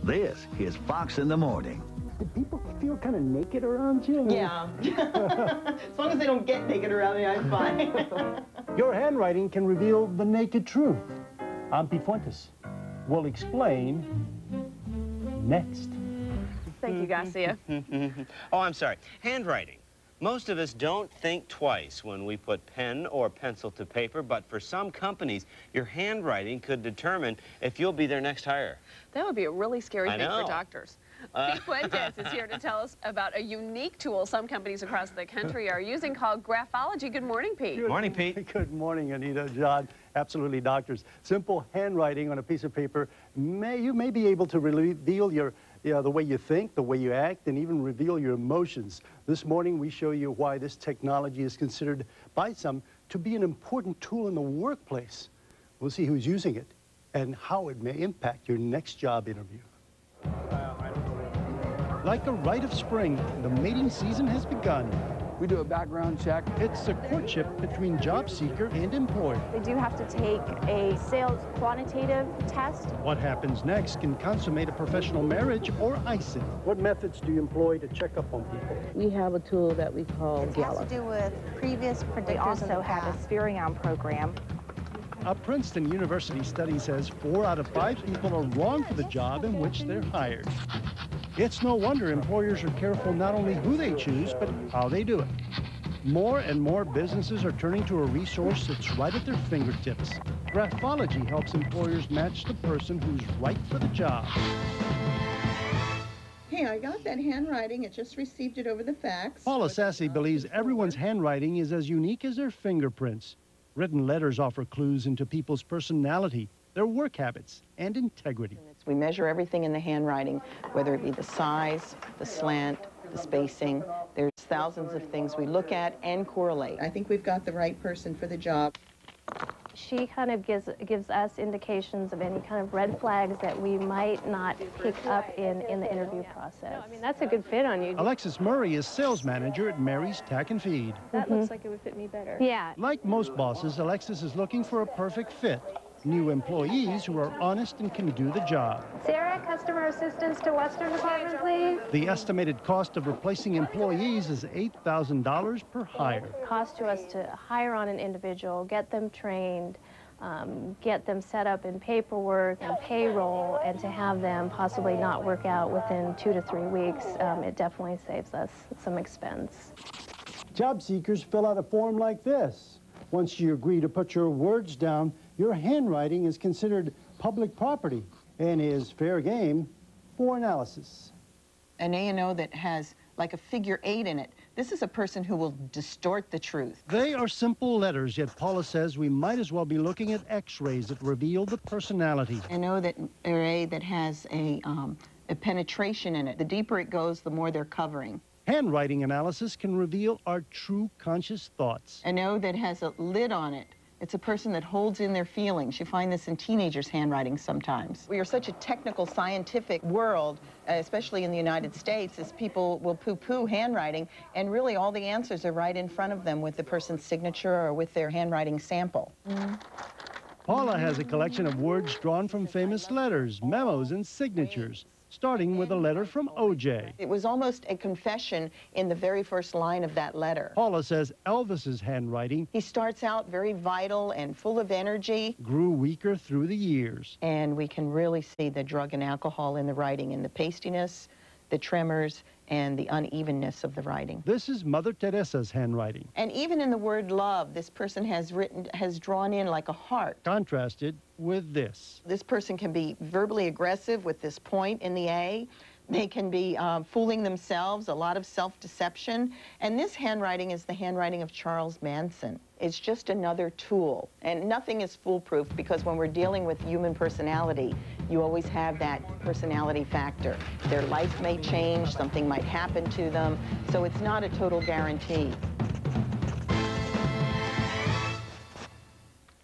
This is Fox in the Morning. Did people feel kind of naked around you? Yeah. As long as they don't get naked around me, I'm fine. Your handwriting can reveal the naked truth. I'm Pete Fuentes. We'll explain next. Thank you, Garcia. Oh, I'm sorry. Handwriting. Most of us don't think twice when we put pen or pencil to paper, but for some companies, your handwriting could determine if you'll be their next hire. That would be a really scary thing know. for doctors. Pete Fuentes is here to tell us about a unique tool some companies across the country are using called Graphologist. Good morning, Pete. Good morning, Pete. Good morning, Anita, John. Absolutely, doctors. Simple handwriting on a piece of paper, you may be able to reveal the way you think, the way you act, and even reveal your emotions. This morning, we show you why this technology is considered by some to be an important tool in the workplace. We'll see who's using it and how it may impact your next job interview. Like a rite of spring, the mating season has begun. We do a background check. It's a courtship between job seeker and employer. They do have to take a sales quantitative test. What happens next can consummate a professional marriage or ice it. What methods do you employ to check up on people? We have a tool that we call It has to do with previous predictors. We also have a Spirion program. A Princeton University study says 4 out of 5 people are wrong for the job in which they're hired. It's no wonder employers are careful not only who they choose, but how they do it. More and more businesses are turning to a resource that's right at their fingertips. Graphology helps employers match the person who's right for the job. Hey, I got that handwriting. I just received it over the fax. Paula Sassi believes everyone's handwriting is as unique as their fingerprints. Written letters offer clues into people's personality, their work habits, and integrity. We measure everything in the handwriting, whether it be the size, the slant, the spacing. There's thousands of things we look at and correlate. I think we've got the right person for the job. She kind of gives us indications of any kind of red flags that we might not pick up in the interview process. I mean, that's a good fit on you. Alexis Murray is sales manager at Mary's Tack and Feed. That looks like it would fit me better. Yeah. Like most bosses, Alexis is looking for a perfect fit. New employees who are honest and can do the job. Sarah, customer assistance to Western Department, please. The estimated cost of replacing employees is $8,000 per hire. Cost to us to hire on an individual, get them trained, get them set up in paperwork and payroll, and to have them possibly not work out within 2 to 3 weeks, it definitely saves us some expense. Job seekers fill out a form like this. Once you agree to put your words down, your handwriting is considered public property and is fair game for analysis. An A&O that has like a figure 8 in it. This is a person who will distort the truth. They are simple letters, yet Paula says we might as well be looking at x-rays that reveal the personality. An O that, or A that has a penetration in it. The deeper it goes, the more they're covering. Handwriting analysis can reveal our true conscious thoughts. An O that has a lid on it. It's a person that holds in their feelings. You find this in teenagers' handwriting sometimes. We are such a technical, scientific world, especially in the United States, as people will poo-poo handwriting, and really all the answers are right in front of them with the person's signature or with their handwriting sample. Paula has a collection of words drawn from famous letters, memos, and signatures, starting with a letter from O.J. It was almost a confession in the very first line of that letter. Paula says Elvis's handwriting, he starts out very vital and full of energy, grew weaker through the years. And we can really see the drug and alcohol in the writing, in the pastiness, the tremors, and the unevenness of the writing. This is Mother Teresa's handwriting. And even in the word love, this person has drawn in like a heart. Contrasted with this. This person can be verbally aggressive with this point in the A. They can be fooling themselves, a lot of self-deception. And this handwriting is the handwriting of Charles Manson. It's just another tool. And nothing is foolproof, because when we're dealing with human personality, you always have that personality factor. Their life may change, something might happen to them, so it's not a total guarantee.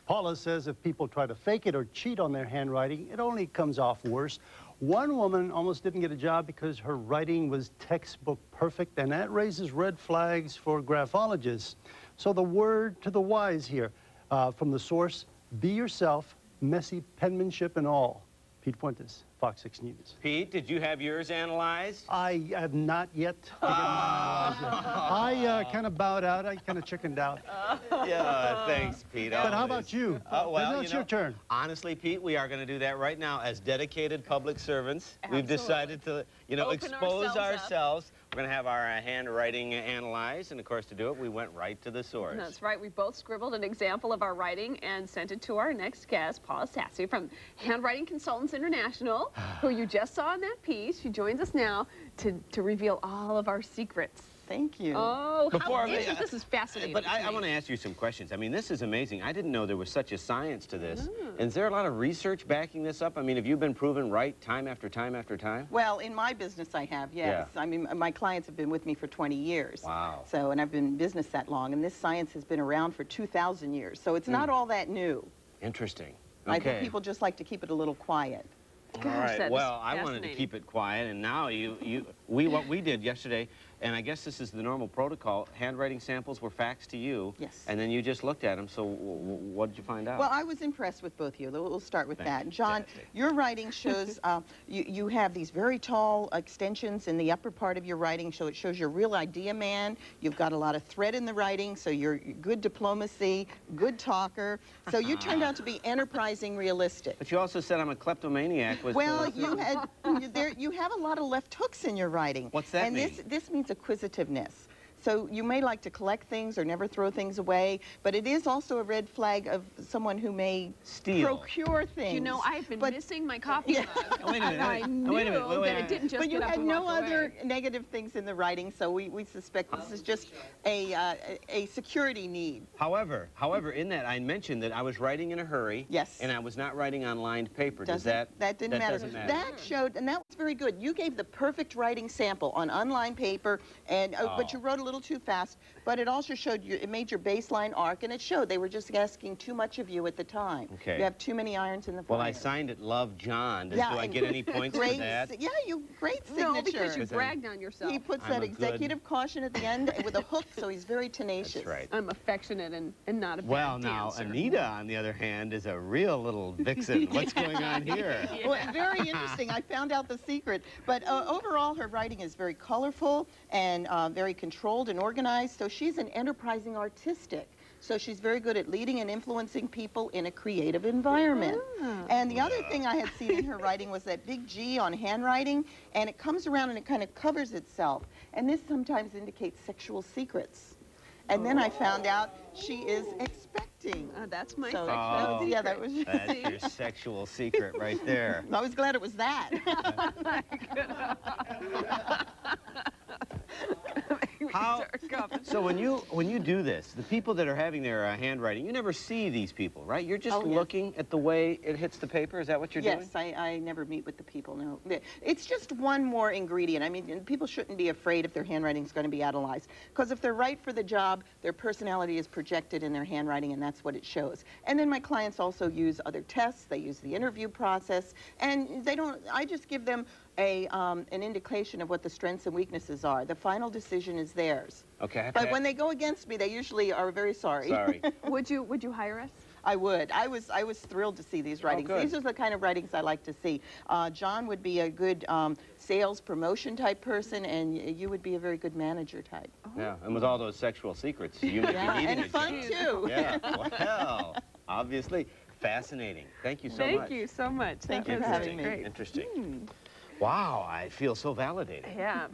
Paula says if people try to fake it or cheat on their handwriting, it only comes off worse. One woman almost didn't get a job because her writing was textbook perfect, and that raises red flags for graphologists. So the word to the wise here, from the source, be yourself, messy penmanship and all. Pete Fuentes, Fox 6 News. Pete, did you have yours analyzed? I have not yet. I kind of bowed out. I kind of chickened out. Yeah, thanks, Pete. But how about you? Well, it's your turn. Honestly, Pete, we are going to do that right now as dedicated public servants. Absolutely. We've decided to, Open expose ourselves ourselves. We're going to have our handwriting analyzed, and of course, to do it, we went right to the source. That's right. We both scribbled an example of our writing and sent it to our next guest, Paula Sassi from Handwriting Consultants International, who you just saw in that piece. She joins us now to reveal all of our secrets. Thank you. Oh, this is fascinating. But I want to ask you some questions. I mean, this is amazing. I didn't know there was such a science to this. And is there a lot of research backing this up? I mean, have you been proven right time after time after time? Well, in my business I have, yes. Yeah. I mean, my clients have been with me for 20 years. Wow. So, and I've been in business that long, and this science has been around for 2,000 years. So it's not all that new. Interesting. I Okay. think people just like to keep it a little quiet. All right. that is Well, I wanted to fascinating. keep it quiet, and now what we did yesterday, and I guess this is the normal protocol. Handwriting samples were faxed to you. Yes. And then you just looked at them. So what did you find out? Well, I was impressed with both of you. We'll start with that. Fantastic. John, your writing shows, you have these very tall extensions in the upper part of your writing, so it shows you're a real idea man. You've got a lot of thread in the writing, so you're good diplomacy, good talker. So you turned out to be enterprising, realistic. But you also said I'm a kleptomaniac. Well, you have a lot of left hooks in your writing. What's that and mean? this means acquisitiveness. So you may like to collect things or never throw things away, but it is also a red flag of someone who may Steal. procure things. You know, I've been missing my coffee mug. Wait a minute. And I knew Wait a minute. Wait a that minute. it didn't just But you get up had and no walk other away. negative things in the writing, so we suspect this is just a security need. However, in that I mentioned that I was writing in a hurry. Yes. And I was not writing on lined paper. That didn't matter. Doesn't matter. That showed, and that was very good. You gave the perfect writing sample on unlined paper, and but you wrote a little too fast. But it also showed you, it made your baseline arc, and it showed they were just asking too much of you at the time. Okay. You have too many irons in the fire. Well, I signed it, Love John. Do I get any points for that? Yeah, great signature. No, because you bragged on yourself. He puts I'm that a executive caution at the end with a hook, so he's very tenacious. That's right. I'm affectionate and not a bad Well, now, dancer. Anita, on the other hand, is a real little vixen. What's going on here? Well, very interesting. I found out the secret. But overall, her writing is very colorful and very controlled and organized. So she's an enterprising artistic. So she's very good at leading and influencing people in a creative environment. And the other thing I had seen in her writing was that big G on handwriting, and it comes around and it kind of covers itself. And this sometimes indicates sexual secrets. And then I found out she is expecting. That's my So sexual secret. yeah, that was That's your sexual secret right there. I was glad it was that. So when you do this, the people that are having their handwriting, you never see these people, right? You're just looking at the way it hits the paper. Is that what you're doing? Yes, I never meet with the people, no. It's just one more ingredient. I mean, people shouldn't be afraid if their handwriting is going to be analyzed, because if they're right for the job, their personality is projected in their handwriting, and that's what it shows. And then my clients also use other tests. They use the interview process, and I just give them an indication of what the strengths and weaknesses are. The final decision is theirs. Okay. But when they go against me, they usually are very sorry. Sorry. Would you hire us? I would. I was thrilled to see these writings. good. These are the kind of writings I like to see. John would be a good sales promotion type person, and you would be a very good manager type. Yeah, and with all those sexual secrets, you may be needing and a fun job. too. Yeah, well, obviously, fascinating. Thank you so much. Thank you so much. Thank you for That was having me. great. Interesting. Wow, I feel so validated. Yeah.